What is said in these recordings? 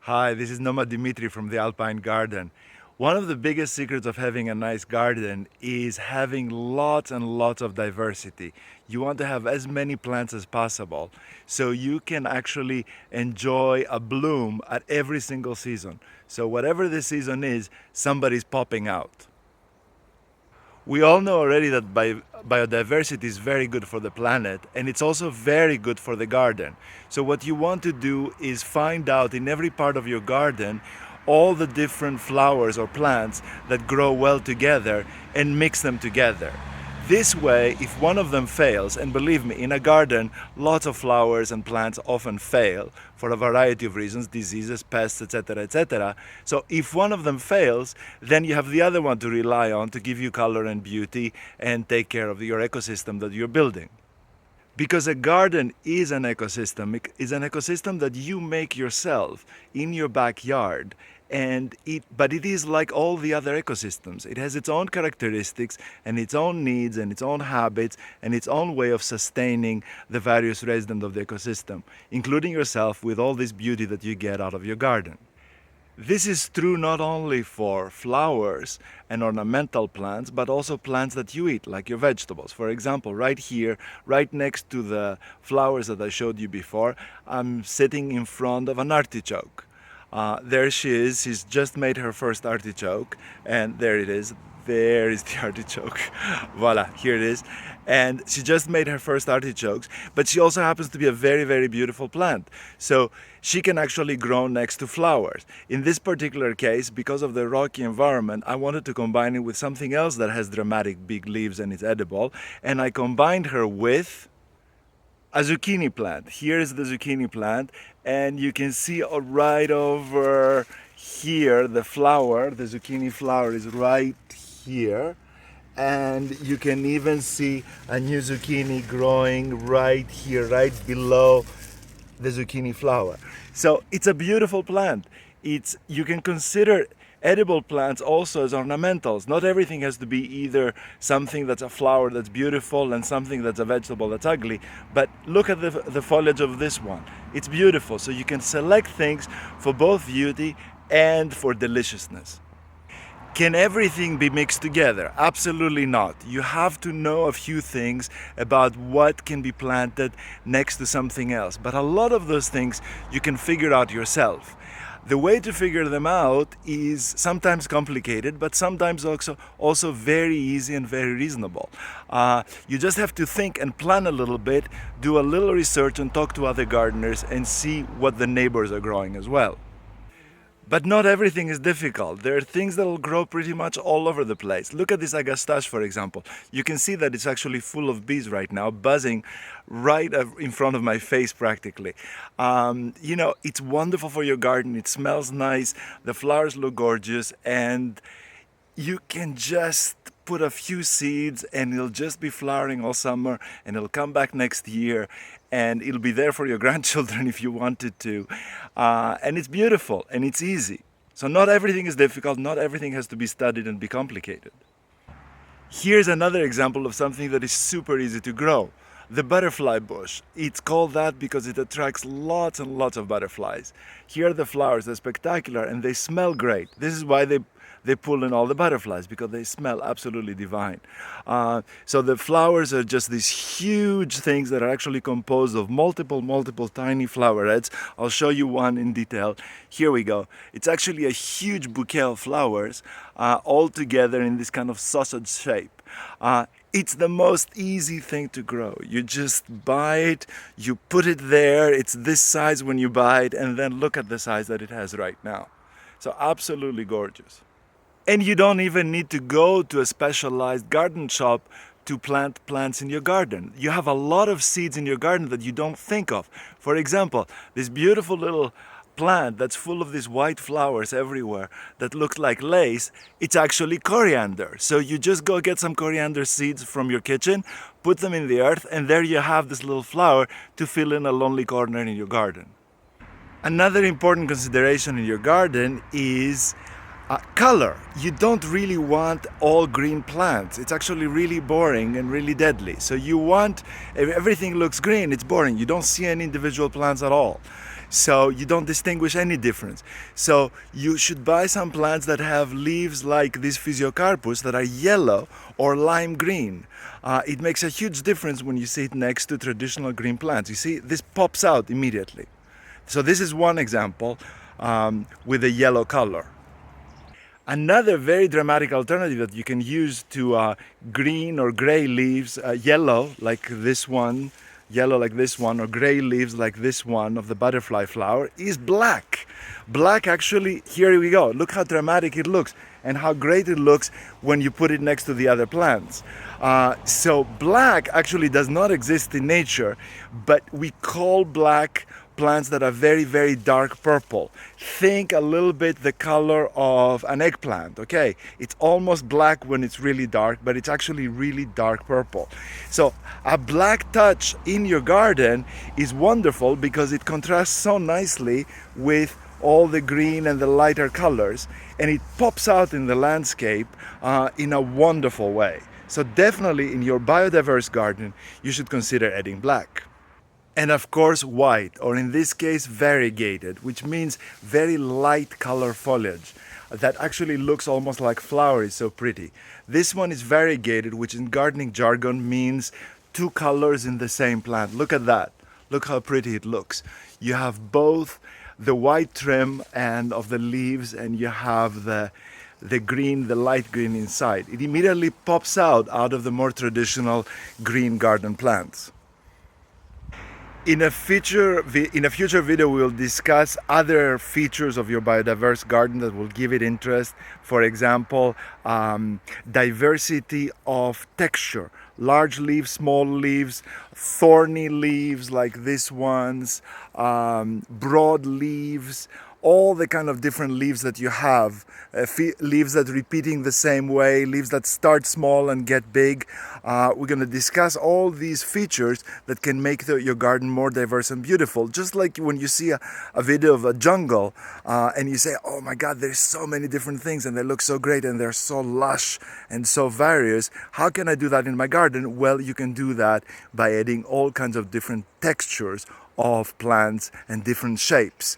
Hi, this is Noma Dimitri from the Alpine Garden. One of the biggest secrets of having a nice garden is having lots and lots of diversity. You want to have as many plants as possible so you can actually enjoy a bloom at every single season. So whatever the season is, somebody's popping out. We all know already that biodiversity is very good for the planet, and it's also very good for the garden. So what you want to do is find out in every part of your garden all the different flowers or plants that grow well together and mix them together. This way, if one of them fails, and believe me, in a garden, lots of flowers and plants often fail for a variety of reasons, diseases, pests, etc., etc. So if one of them fails, then you have the other one to rely on to give you color and beauty and take care of your ecosystem that you're building. Because a garden is an ecosystem. It is an ecosystem that you make yourself in your backyard. But it is like all the other ecosystems. It has its own characteristics and its own needs and its own habits and its own way of sustaining the various residents of the ecosystem, including yourself with all this beauty that you get out of your garden. This is true not only for flowers and ornamental plants, but also plants that you eat, like your vegetables. For example, right here, right next to the flowers that I showed you before, I'm sitting in front of an artichoke. There she is. She's just made her first artichoke, and there it is. There is the artichoke. Voila, here it is. And she just made her first artichokes, but she also happens to be a very, very beautiful plant. So she can actually grow next to flowers. In this particular case, because of the rocky environment, I wanted to combine it with something else that has dramatic big leaves and is edible. And I combined her with a zucchini plant. Here is the zucchini plant, and you can see right over here the flower, the zucchini flower is right here, and you can even see a new zucchini growing right here, right below the zucchini flower. So it's a beautiful plant. You can consider edible plants also as ornamentals. Not everything has to be either something that's a flower that's beautiful and something that's a vegetable that's ugly, but look at the foliage of this one. It's beautiful, so you can select things for both beauty and for deliciousness. Can everything be mixed together? Absolutely not. You have to know a few things about what can be planted next to something else, but a lot of those things you can figure out yourself. The way to figure them out is sometimes complicated, but sometimes also very easy and very reasonable. You just have to think and plan a little bit, do a little research and talk to other gardeners and see what the neighbors are growing as well. But not everything is difficult. There are things that will grow pretty much all over the place. Look at this agastache, for example. You can see that it's actually full of bees right now, buzzing right in front of my face practically. It's wonderful for your garden. It smells nice. The flowers look gorgeous, and you can just put a few seeds and it'll just be flowering all summer, and it'll come back next year and it'll be there for your grandchildren if you wanted to. And it's beautiful and it's easy. So not everything is difficult, not everything has to be studied and be complicated. Here's another example of something that is super easy to grow. The butterfly bush. It's called that because it attracts lots and lots of butterflies. Here are the flowers, they're spectacular and they smell great. This is why they pull in all the butterflies, because they smell absolutely divine. So the flowers are just these huge things that are actually composed of multiple tiny flowerets. I'll show you one in detail. Here we go. It's actually a huge bouquet of flowers all together in this kind of sausage shape. It's the most easy thing to grow. You just buy it, you put it there, it's this size when you buy it, and then look at the size that it has right now. So absolutely gorgeous. And you don't even need to go to a specialized garden shop to plant plants in your garden. You have a lot of seeds in your garden that you don't think of. For example, this beautiful little plant that's full of these white flowers everywhere that looks like lace, it's actually coriander. So you just go get some coriander seeds from your kitchen, put them in the earth, and there you have this little flower to fill in a lonely corner in your garden. Another important consideration in your garden is color. You don't really want all green plants. It's actually really boring and really deadly. So you want, if everything looks green, it's boring. You don't see any individual plants at all. so you don't distinguish any difference. So you should buy some plants that have leaves like this Physiocarpus that are yellow or lime green. It makes a huge difference when you see it next to traditional green plants. You see, this pops out immediately. So this is one example with a yellow color. Another very dramatic alternative that you can use to green or gray leaves, yellow like this one, or gray leaves like this one of the butterfly flower, is black. Black, actually, here we go. Look how dramatic it looks and how great it looks when you put it next to the other plants. So black actually does not exist in nature, but we call black plants that are very, very dark purple. Think a little bit the color of an eggplant, okay? It's almost black when it's really dark, but it's actually really dark purple. So a black touch in your garden is wonderful because it contrasts so nicely with all the green and the lighter colors, and it pops out in the landscape in a wonderful way. So definitely in your biodiverse garden, you should consider adding black. And of course white, or in this case variegated, which means very light color foliage that actually looks almost like flower. Is so pretty. This one is variegated, which in gardening jargon means two colors in the same plant. Look at that. Look how pretty it looks. You have both the white trim and of the leaves, and you have the green, the light green inside. It immediately pops out of the more traditional green garden plants. In a future video, we'll discuss other features of your biodiverse garden that will give it interest. For example, diversity of texture, large leaves, small leaves, thorny leaves like these ones, broad leaves, all the kind of different leaves that you have, leaves that repeating the same way, leaves that start small and get big. We're going to discuss all these features that can make your garden more diverse and beautiful. Just like when you see a video of a jungle and you say, oh my God, there's so many different things and they look so great and they're so lush and so various. How can I do that in my garden? Well, you can do that by adding all kinds of different textures of plants and different shapes.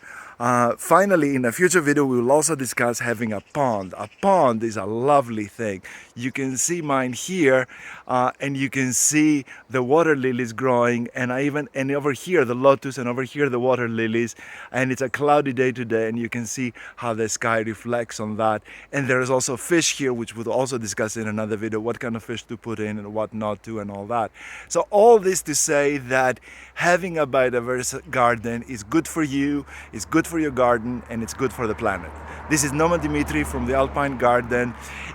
Finally, in a future video, we will also discuss having a pond. A pond is a lovely thing. You can see mine here, and you can see the water lilies growing, and over here the lotus, and over here the water lilies. And it's a cloudy day today, and you can see how the sky reflects on that. And there is also fish here, which we'll also discuss in another video, what kind of fish to put in and what not to, and all that. So all this to say that having a biodiverse garden is good for you, it's good for your garden, and it's good for the planet. This is Noman Dimitri from the Alpine Garden.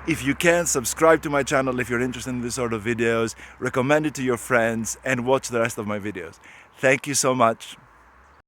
If you can, subscribe to my channel if you're interested in this sort of videos, recommend it to your friends, and watch the rest of my videos. Thank you so much.